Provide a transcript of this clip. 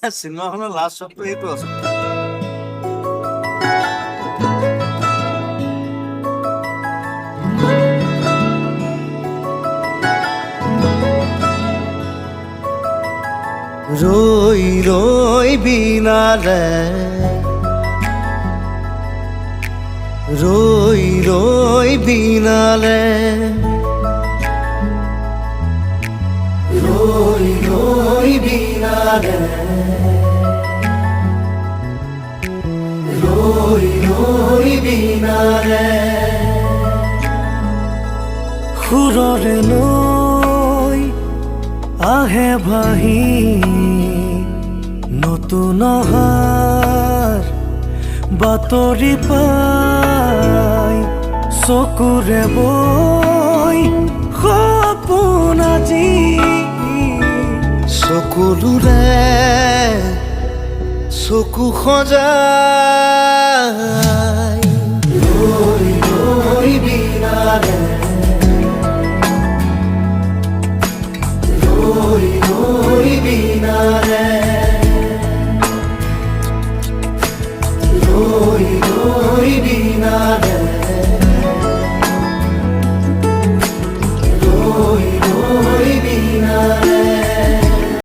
চিনেমাখনৰ লাষ্ট শ্বটটো এইটো আছে। ৰৈ ৰৈ বিনালে ৰৈ ৰৈ বিনালে ৰৈ ৰৈ বিনালে ৰৈ ৰৈ বিনালে সুৰৰে নৈ আহে ভাহি নতুন অহাৰ বাতৰি পাই চকুৰে বৈ সপোন আজি চকুলোৰে চকু সজাই